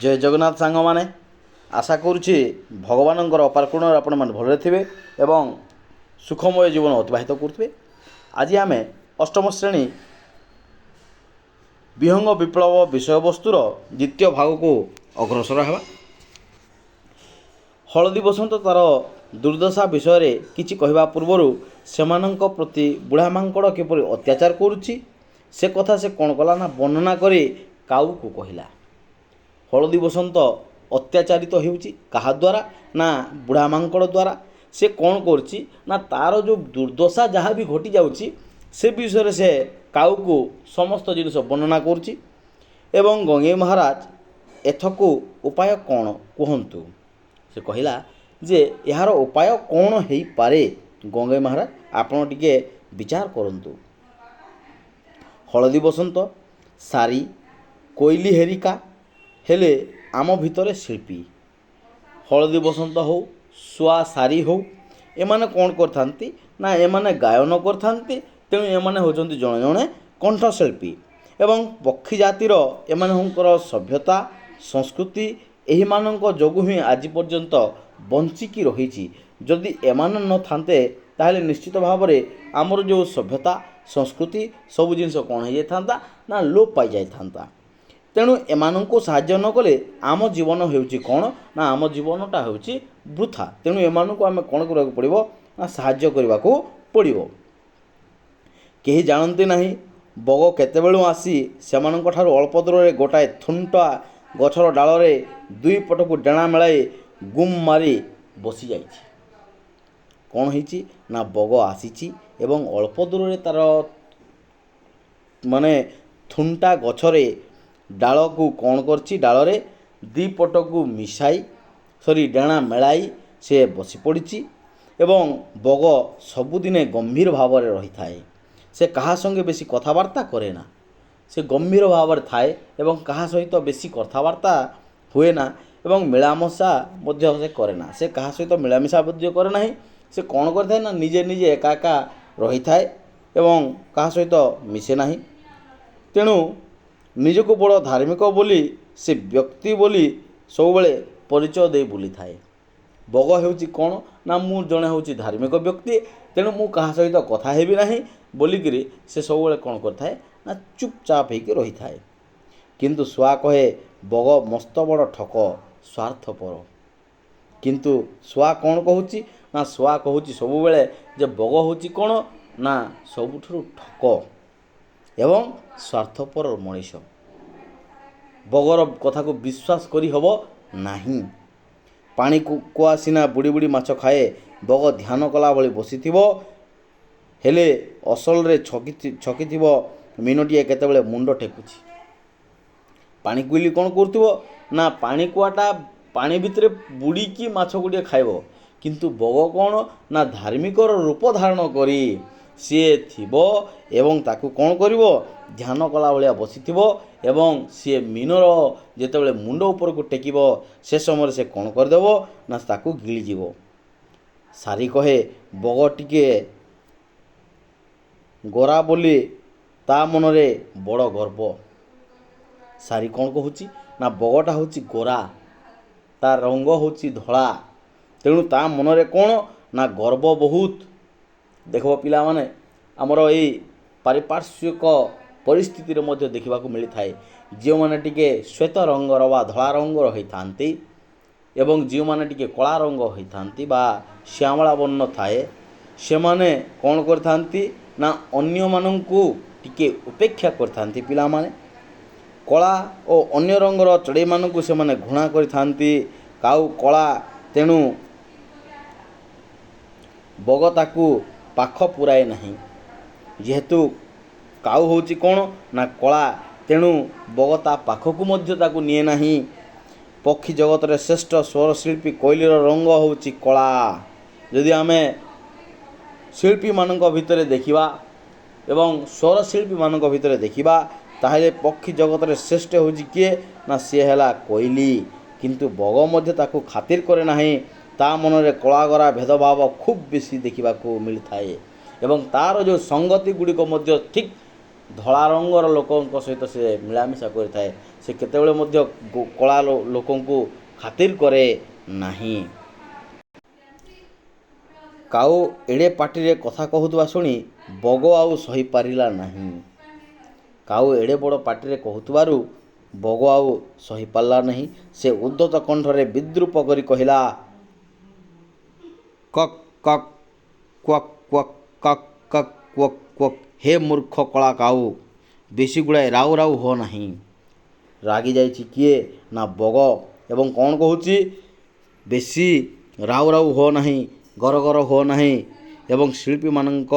जय जगन्नाथ सांग मैंने आशा करुच्ची भगवानंकर अपार करुणार आपण मैंने भलरे थे एवं सुखमय जीवन अतिबाहित करुवे। आज आम अष्टम श्रेणी विहंग विप्लव विषय वस्तुर द्वितीय भाग को अग्रसर हेबा। हलदी बसंत तार दुर्दशा विषय किछि कहवा पूर्व सेमानंक प्रति बुढ़ा मांकड़ किपरि अत्याचार करुच्ची से कथा से कौन कला ना वर्णना करे काऊ को कहला। हलदी बसंत अत्याचारित होउची कहा द्वारा ना बुढ़ा मांकड़ द्वारा। से कौन करची ना तार जो दुर्दशा जहाँ भी घटी जाउची से विषय से काऊ को समस्त जिनिस वर्णना करुच्ची। एवं गंगे महाराज एथको उपाय कौन कहंतु। से कहला जे यार उपाय कौन हो पारे गंगे महाराज आपण टिके विचार करंतु। हलदी बसंत सारी कोइली हेरिका हेले आम भितर शिल्पी। हलदी बसंत हो सुआ सारी हो एमाने कौन करथांती ना एमाने गायन करथांती। तेणु एमाने होचंती जणे जणे कंठशिल्पी एवं पक्षी जातिर एमानकर सभ्यता संस्कृति एही मानक जोगु ही आज पर्यंत बंचिकी रही। जदि एमान न थांते ताहले निश्चित भाव में आमर जो सभ्यता संस्कृति सब जिनस कौन हो जाता ना लोप पाई जाता। तेणु एमानंको साहाय्य न कले आम जीवन होउची कौन ना आम जीवनटा होउची वृथा। तेणु एमानंको आमे कौन करबाको पड़िबो ना साहाय्य करबाको पड़िबो। केही जानते नाही बग केतेबेलु आसी सेमानंक ठारु अल्प दूर गोटाए थुंटा गछर डालरे दुई पटकू डेणा मेलाए गुम मारी बसी जाइछि। कौन होइछि ना बग आसीछि एवं अल्प दूर तार माने थुंटा गछरे डाल को कौन करछि डालरे दी पटकू मिसाई सरी डेणा मेलाई से बसी पड़ी एवं बग सबुदिने गंभीर भाव में रही थाए। से कहा संगे बेसी कथबार्ता करे ना। से गंभीर भाव में थाए एवं कहा सहित बेसी कथबार्ता हुए ना एवं मिलामशा मध्य से करे ना। से कहा सहित मिलामिशा मध्य करे नाही। से कौन करथाय ना निजे निजे एका एका रही थाए एवं कहा सहित मिसे नाही। तेणु निजको बड़ धार्मिक बोली से व्यक्ति बोली सबुबले परिचय दे बुली थाए। बग हेउची कौन ना मु जणे होउची धार्मिक व्यक्ति तेणु मु कहा सहित कथा हेबी नाही बोलिकी से सबुबले कौन करथाए ना चुपचाप होकर रही थाए। किंतु सुआ कहे बग मस्त बड़ ठक स्वार्थपर। किंतु सुआ कौन कहूची ना सुआ कहूची सबुबले जे बग होउची कौन ना सबुठुरु ठक एवं स्वार्थपर मनीष। बगर कथा को विश्वास करी हबो नाही। पानी कुआ सिना बुड़ी बुड़ी माछ खाए बग ध्यान कला भली बसीथिबो हेले असल रे छकिथिबो मीनटिए केतेबेले मुंड टेकुछि। पानी कुइली कौन करथिबो ना पानी कुआटा पानी भितरे बुड़ी की माछ गुड़िए खाइबो। किंतु बग कौन ना धार्मिकर रूप धारण करी सीए थिबो एवं ताकू कौन करिवो ध्यान कला भलिया बसीथिबो एवं सी मीनर जेतेबेले मुंड ऊपर को टेकिबो से समय से कौन करदेबो ना ताकू गिली जीवो। सारी कहे बग टिके गोरा बोली ता मनरे बड़ गर्व। सारी कौन कहूची ना बगटा होची गोरा ता रंग होची धला तेणु ता मनरे कौन ना गर्व बहुत। देखो पिला माने आमर यही पारिपार्श्विक परिस्थिति मध्य देखा मिली थाए। जो मैंने टिके श्वेत रंगर बा धला रंगर होती एवं जो मैंने टिके कला रंग होती बा श्यामला वर्ण थाए से माने कौन करथांती ना अन्य मानंकु टिके उपेक्षा करथांती। पिला माने कला और अन्य रंगर चढ़ई मानंकु से माने घृणा करथांती। काउ कला तेणु बग ताकू पाख पुराए नहीं। जेहेतु काऊ होची कौन ना कला तेणु बग ता पाखकू मध्य ताकू निए नहीं। पक्षी जगत रे श्रेष्ठ स्वरशिल्पी कोइलीर रंग होची कला। यदि आमे शिल्पी मानक भितर देखिबा एवं स्वरशिल्पी मानक भितर देखिबा ताहले पक्षी जगत रे श्रेष्ठ होची किए ना सी हैला कोइली। किंतु बग मध्य ताकू खातिर करे नाही। ता मनरे कलागरा भेदभाव खूब बेसी देखा मिली थाए एवं तार जो संगति गुड़िक मध्य ठीक ଧଳା ରଙ୍ଗର ଲୋକଙ୍କ ସହିତ ସେ ମିଳାମିଶା କରିଥାଏ। ସେ କେତେବେଳେ ମଧ୍ୟ କଳା ଲୋକଙ୍କୁ ଖାତିର କରେ ନାହିଁ। କାଉ ଏଡ଼େ ପାଟିରେ କଥା କହୁଥିବା ଶୁଣି ବଗ ଆଉ ସହିପାରିଲା ନାହିଁ। କାଉ ଏଡ଼େ ବଡ଼ ପାଟିରେ କହୁଥିବାରୁ ବଗ ଆଉ ସହିପାରିଲା ନାହିଁ। ସେ ଉଦ୍ଧତ କଣ୍ଠରେ ବିଦ୍ରୂପ କରି କହିଲା, କକ୍ କକ୍ କ୍ୱକ୍ କ୍ୱକ୍ କକ୍ କକ୍ କ୍ୱକ୍ କ୍ୱକ୍। ହେ ମୂର୍ଖ କଳା କାଉ, ବେଶୀ ଗୁଡ଼ାଏ ରାଉ ରାଉ ହୋ ନାହିଁ। ରାଗି ଯାଇଛି କିଏ? ନା ବଗ। ଏବଂ କ'ଣ କହୁଛି? ବେଶୀ ରାଉ ରାଉ ହୋ ନାହିଁ, ଗର ଗର ହୋ ନାହିଁ। ଏବଂ ଶିଳ୍ପୀମାନଙ୍କ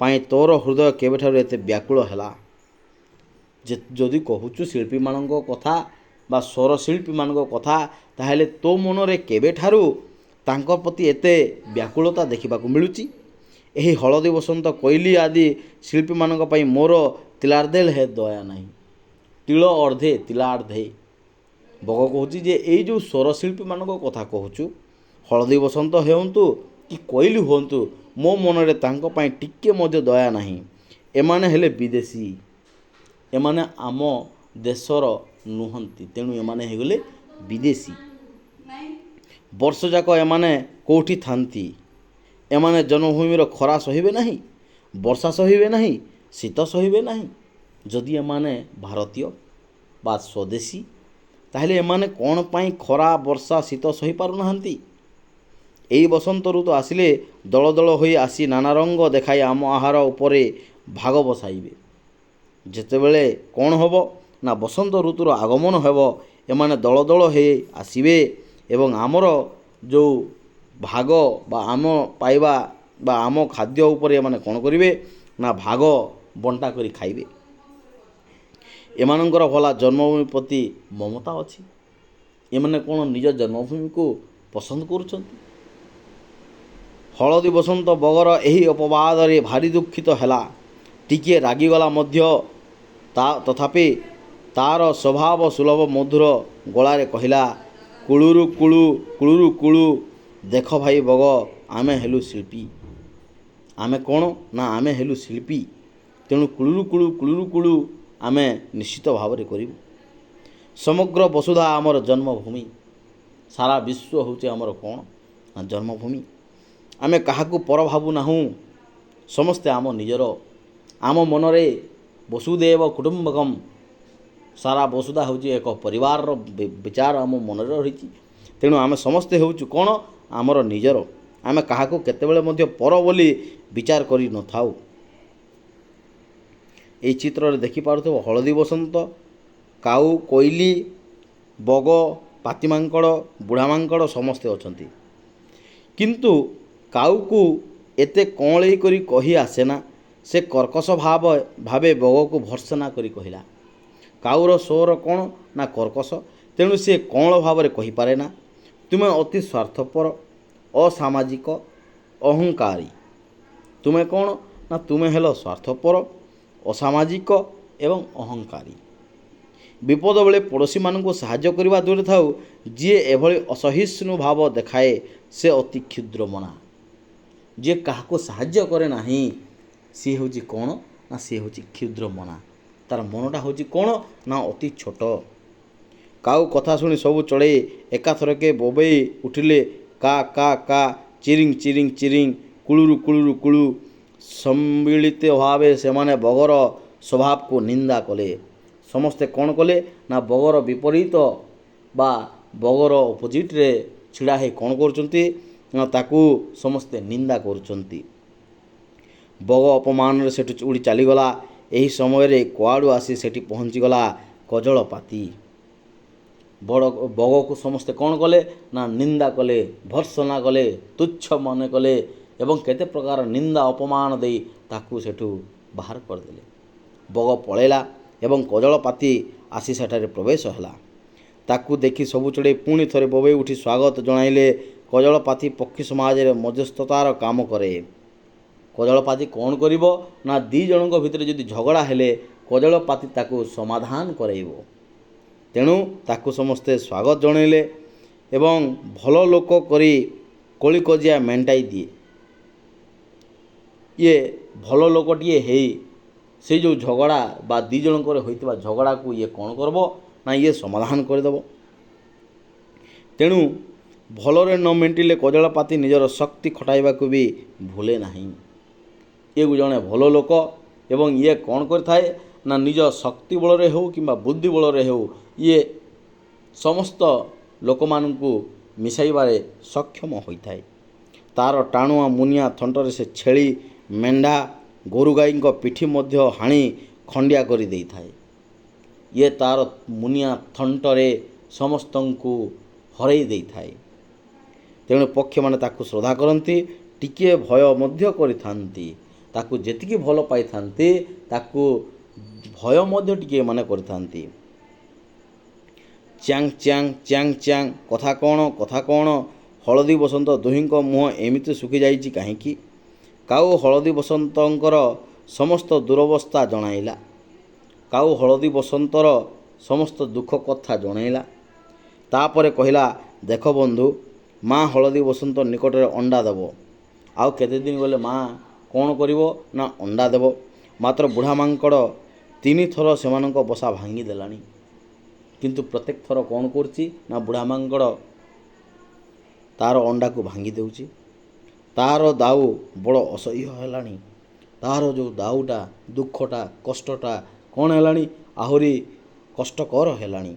ପାଇଁ ତୋର ହୃଦୟ କେବେଠାରୁ ଏତେ ବ୍ୟାକୁଳ ହେଲା? ଯଦି କହୁଛୁ ଶିଳ୍ପୀମାନଙ୍କ କଥା ବା ସ୍ୱର ଶିଳ୍ପୀମାନଙ୍କ କଥା, ତାହେଲେ ତୋ ମନରେ କେବେଠାରୁ ତାଙ୍କ ପ୍ରତି ଏତେ ବ୍ୟାକୁଳତା ଦେଖିବାକୁ ମିଳୁଛି? ଏହି ହଳଦୀ ବସନ୍ତ, କୋଇଲି ଆଦି ଶିଳ୍ପୀମାନଙ୍କ ପାଇଁ ମୋର ତିଳାର୍ଦ୍ଧେ ହେ ଦୟା ନାହିଁ। ତିଳ ଅର୍ଦ୍ଧେ ତିଳାର୍ଦ୍ଧେ। ବଗ କହୁଛି ଯେ ଏଇ ଯେଉଁ ସ୍ୱର ଶିଳ୍ପୀମାନଙ୍କ କଥା କହୁଛୁ, ହଳଦୀ ବସନ୍ତ ହୁଅନ୍ତୁ କି କୋଇଲି ହୁଅନ୍ତୁ, ମୋ ମନରେ ତାଙ୍କ ପାଇଁ ଟିକେ ମଧ୍ୟ ଦୟା ନାହିଁ। ଏମାନେ ହେଲେ ବିଦେଶୀ, ଏମାନେ ଆମ ଦେଶର ନୁହନ୍ତି। ତେଣୁ ଏମାନେ ହୋଇଗଲେ ବିଦେଶୀ। ବର୍ଷଯାକ ଏମାନେ କେଉଁଠି ଥାନ୍ତି? ଏମାନେ ଜନ୍ମଭୂମିର ଖରା ସହିବେ ନାହିଁ, ବର୍ଷା ସହିବେ ନାହିଁ, ଶୀତ ସହିବେ ନାହିଁ। ଯଦି ଏମାନେ ଭାରତୀୟ ବା ସ୍ୱଦେଶୀ, ତାହେଲେ ଏମାନେ କ'ଣ ପାଇଁ ଖରା, ବର୍ଷା, ଶୀତ ସହିପାରୁନାହାନ୍ତି? ଏହି ବସନ୍ତ ଋତୁ ଆସିଲେ ଦଳ ଦଳ ହୋଇ ଆସି ନାନା ରଙ୍ଗ ଦେଖାଇ ଆମ ଆହାର ଉପରେ ଭାଗ ବସାଇବେ। ଯେତେବେଳେ କ'ଣ ହେବ ନା ବସନ୍ତ ଋତୁର ଆଗମନ ହେବ, ଏମାନେ ଦଳ ଦଳ ହୋଇ ଆସିବେ ଏବଂ ଆମର ଯେଉଁ ଭାଗ ବା ଆମ ପାଇବା ବା ଆମ ଖାଦ୍ୟ ଉପରେ ଏମାନେ କ'ଣ କରିବେ ନା ଭାଗ ବଣ୍ଟା କରି ଖାଇବେ। ଏମାନଙ୍କର ଭଲା ଜନ୍ମଭୂମି ପ୍ରତି ମମତା ଅଛି? ଏମାନେ କ'ଣ ନିଜ ଜନ୍ମଭୂମିକୁ ପସନ୍ଦ କରୁଛନ୍ତି? ହଳଦୀ ବସନ୍ତ ବଗର ଏହି ଅପବାଦରେ ଭାରି ଦୁଃଖିତ ହେଲା। ଟିକିଏ ରାଗିଗଲା ମଧ୍ୟ। ତଥାପି ତାର ସ୍ୱଭାବ ସୁଲଭ ମଧୁର ଗଳାରେ କହିଲା, କୁଳୁରୁ କୁଳୁ କୁଳୁରୁ କୁଳୁ। ଦେଖ ଭାଇ ବଗ, ଆମେ ହେଲୁ ଶିଳ୍ପୀ। ଆମେ କ'ଣ ନା ଆମେ ହେଲୁ ଶିଳ୍ପୀ। ତେଣୁ କୁଳୁରୁ କୁଳୁ କୁଳୁରୁ କୁଳୁ ଆମେ ନିଶ୍ଚିତ ଭାବରେ କରିବୁ। ସମଗ୍ର ବସୁଧା ଆମର ଜନ୍ମଭୂମି। ସାରା ବିଶ୍ୱ ହେଉଛି ଆମର କ'ଣ ନା ଜନ୍ମଭୂମି। ଆମେ କାହାକୁ ପର ଭାବୁ ନାହୁଁ। ସମସ୍ତେ ଆମ ନିଜର। ଆମ ମନରେ ବସୁଦେବ କୁଟୁମ୍ବକମ୍, ସାରା ବସୁଧା ହେଉଛି ଏକ ପରିବାରର ବିଚାର ଆମ ମନରେ ରହିଛି। ତେଣୁ ଆମେ ସମସ୍ତେ ହେଉଛୁ କ'ଣ ଆମର ନିଜର। ଆମେ କାହାକୁ କେତେବେଳେ ମଧ୍ୟ ପର ବୋଲି ବିଚାର କରିନଥାଉ। ଏହି ଚିତ୍ରରେ ଦେଖିପାରୁଥିବ ହଳଦୀ ବସନ୍ତ, କାଉ, କୋଇଲି, ବଗ, ପାତି ମାଙ୍କଡ଼, ବୁଢ଼ା ମାଙ୍କଡ଼ ସମସ୍ତେ ଅଛନ୍ତି। କିନ୍ତୁ କାଉକୁ ଏତେ କଅଁଳେଇ କରି କହି ଆସେନା। ସେ କର୍କଶ ଭାବେ ବଗକୁ ଭର୍ତ୍ସନା କରି କହିଲା। କାଉର ସ୍ୱର କ'ଣ ନା କର୍କଶ। ତେଣୁ ସେ କଅଁଳ ଭାବରେ କହିପାରେ ନା, ତୁମେ ଅତି ସ୍ୱାର୍ଥପର, ଅସାମାଜିକ, ଅହଙ୍କାରୀ। ତୁମେ କ'ଣ ନା ତୁମେ ହେଲ ସ୍ୱାର୍ଥପର, ଅସାମାଜିକ ଏବଂ ଅହଙ୍କାରୀ। ବିପଦ ବେଳେ ପଡ଼ୋଶୀମାନଙ୍କୁ ସାହାଯ୍ୟ କରିବା ଦୂରେ ଥାଉ, ଯିଏ ଏଭଳି ଅସହିଷ୍ଣୁ ଭାବ ଦେଖାଏ ସେ ଅତି କ୍ଷୁଦ୍ର ମନା। ଯିଏ କାହାକୁ ସାହାଯ୍ୟ କରେ ନାହିଁ, ସିଏ ହେଉଛି କ'ଣ ନା ସିଏ ହେଉଛି କ୍ଷୁଦ୍ର ମନା। ତା'ର ମନଟା ହେଉଛି କ'ଣ ନା ଅତି ଛୋଟ। କାଉ କଥା ଶୁଣି ସବୁ ଚଢ଼େଇ ଏକାଥରକେ ବୋବେଇ ଉଠିଲେ। କା କା କା, ଚିରିଂ ଚିରିଂ ଚିରିଂ, କୁଳୁରୁ କୁଳୁରୁ କୁଳୁ। ସମ୍ମିଳିତ ଭାବେ ସେମାନେ ବଗର ସ୍ୱଭାବକୁ ନିନ୍ଦା କଲେ। ସମସ୍ତେ କ'ଣ କଲେ ନା ବଗର ବିପରୀତ ବା ବଗର ଅପୋଜିଟ୍ରେ ଛିଡ଼ା ହୋଇ କ'ଣ କରୁଛନ୍ତି ନା ତାକୁ ସମସ୍ତେ ନିନ୍ଦା କରୁଛନ୍ତି। ବଗ ଅପମାନରେ ସେଠୁ ଉଡ଼ି ଚାଲିଗଲା। ଏହି ସମୟରେ କୁଆଡ଼ୁ ଆସି ସେଠି ପହଞ୍ଚିଗଲା କଜଳପାତି। ବଗକୁ ସମସ୍ତେ କ'ଣ କଲେ ନା ନିନ୍ଦା କଲେ, ଭର୍ତ୍ସନା କଲେ, ତୁଚ୍ଛ ମନେ କଲେ ଏବଂ କେତେ ପ୍ରକାର ନିନ୍ଦା ଅପମାନ ଦେଇ ତାକୁ ସେଠୁ ବାହାର କରିଦେଲେ। ବଗ ପଳେଇଲା ଏବଂ କଜଳପାତି ଆସି ସେଠାରେ ପ୍ରବେଶ ହେଲା। ତାକୁ ଦେଖି ସବୁ ଚଢ଼େଇ ପୁଣି ଥରେ ବୋବେଇ ଉଠି ସ୍ୱାଗତ ଜଣାଇଲେ। କଜଳପାତି ପକ୍ଷୀ ସମାଜରେ ମଧ୍ୟସ୍ଥତାର କାମ କରେ। କଜଳପାତି କ'ଣ କରିବ ନା ଦୁଇ ଜଣଙ୍କ ଭିତରେ ଯଦି ଝଗଡ଼ା ହେଲେ କଜଳପାତି ତାକୁ ସମାଧାନ କରାଇବ। ତେଣୁ ତାକୁ ସମସ୍ତେ ସ୍ୱାଗତ ଜଣାଇଲେ ଏବଂ ଭଲ ଲୋକ କରି କଳିକଜିଆ ମେଣ୍ଟାଇ ଦିଏ। ଇଏ ଭଲ ଲୋକଟିଏ ହେଇ ସେଇ ଯେଉଁ ଝଗଡ଼ା ବା ଦୁଇ ଜଣଙ୍କର ହୋଇଥିବା ଝଗଡ଼ାକୁ ଇଏ କ'ଣ କରିବ ନା ଇଏ ସମାଧାନ କରିଦେବ। ତେଣୁ ଭଲରେ ନ ମେଣ୍ଟିଲେ କଜଳପାତି ନିଜର ଶକ୍ତି ଖଟାଇବାକୁ ବି ଭୁଲେ ନାହିଁ। ଇଏ ଜଣେ ଭଲ ଲୋକ ଏବଂ ଇଏ କ'ଣ କରିଥାଏ ନା ନିଜ ଶକ୍ତି ବଳରେ ହେଉ କିମ୍ବା ବୁଦ୍ଧି ବଳରେ ହେଉ ଇଏ ସମସ୍ତ ଲୋକମାନଙ୍କୁ ମିଶାଇବାରେ ସକ୍ଷମ ହୋଇଥାଏ। ତା'ର ଟାଣୁଆ ମୁନିଆ ଥଣ୍ଟରେ ସେ ଛେଳି, ମେଣ୍ଢା, ଗୋରୁ ଗାଈଙ୍କ ପିଠି ମଧ୍ୟ ହାଣି ଖଣ୍ଡିଆ କରି ଦେଇଥାଏ। ଇଏ ତା'ର ମୁନିଆ ଥଣ୍ଟରେ ସମସ୍ତଙ୍କୁ ହରେଇ ଦେଇଥାଏ। ତେଣୁ ପକ୍ଷୀମାନେ ତାକୁ ଶ୍ରଦ୍ଧା କରନ୍ତି, ଟିକିଏ ଭୟ ମଧ୍ୟ କରିଥାନ୍ତି। ତାକୁ ଯେତିକି ଭଲ ପାଇଥାନ୍ତି ତାକୁ ଭୟ ମଧ୍ୟ ଟିକିଏ ମାନେ କରିଥାନ୍ତି। ଚ୍ୟାଙ୍ଗ ଚ୍ୟାଙ୍ଗ ଚ୍ୟାଙ୍ଗ ଚ୍ୟାଙ୍ଗ, କଥା କ'ଣ କଥା କ'ଣ, ହଳଦୀ ବସନ୍ତ ଦୁହିଁଙ୍କ ମୁହଁ ଏମିତି ଶୁଖିଯାଇଛି କାହିଁକି? କାଉ ହଳଦୀ ବସନ୍ତଙ୍କର ସମସ୍ତ ଦୁରବସ୍ଥା ଜଣାଇଲା। କାଉ ହଳଦୀ ବସନ୍ତର ସମସ୍ତ ଦୁଃଖ କଥା ଜଣାଇଲା। ତାପରେ କହିଲା, ଦେଖ ବନ୍ଧୁ, ମା ହଳଦୀ ବସନ୍ତ ନିକଟରେ ଅଣ୍ଡା ଦେବ। ଆଉ କେତେଦିନ ଗଲେ ମା କ'ଣ କରିବ ନା ଅଣ୍ଡା ଦେବ। ମାତ୍ର ବୁଢ଼ା ମାଙ୍କଡ଼ 3 ଥର ସେମାନଙ୍କ ବସା ଭାଙ୍ଗି ଦେଲାଣି। କିନ୍ତୁ ପ୍ରତ୍ୟେକ ଥର କ'ଣ କରୁଛି ନା ବୁଢ଼ା ମାଙ୍କଡ଼ ତା'ର ଅଣ୍ଡାକୁ ଭାଙ୍ଗି ଦେଉଛି। ତା'ର ଦାଉ ବଡ଼ ଅସହ୍ୟ ହେଲାଣି। ତା'ର ଯେଉଁ ଦାଉଟା, ଦୁଃଖଟା, କଷ୍ଟଟା କ'ଣ ହେଲାଣି, ଆହୁରି କଷ୍ଟକର ହେଲାଣି।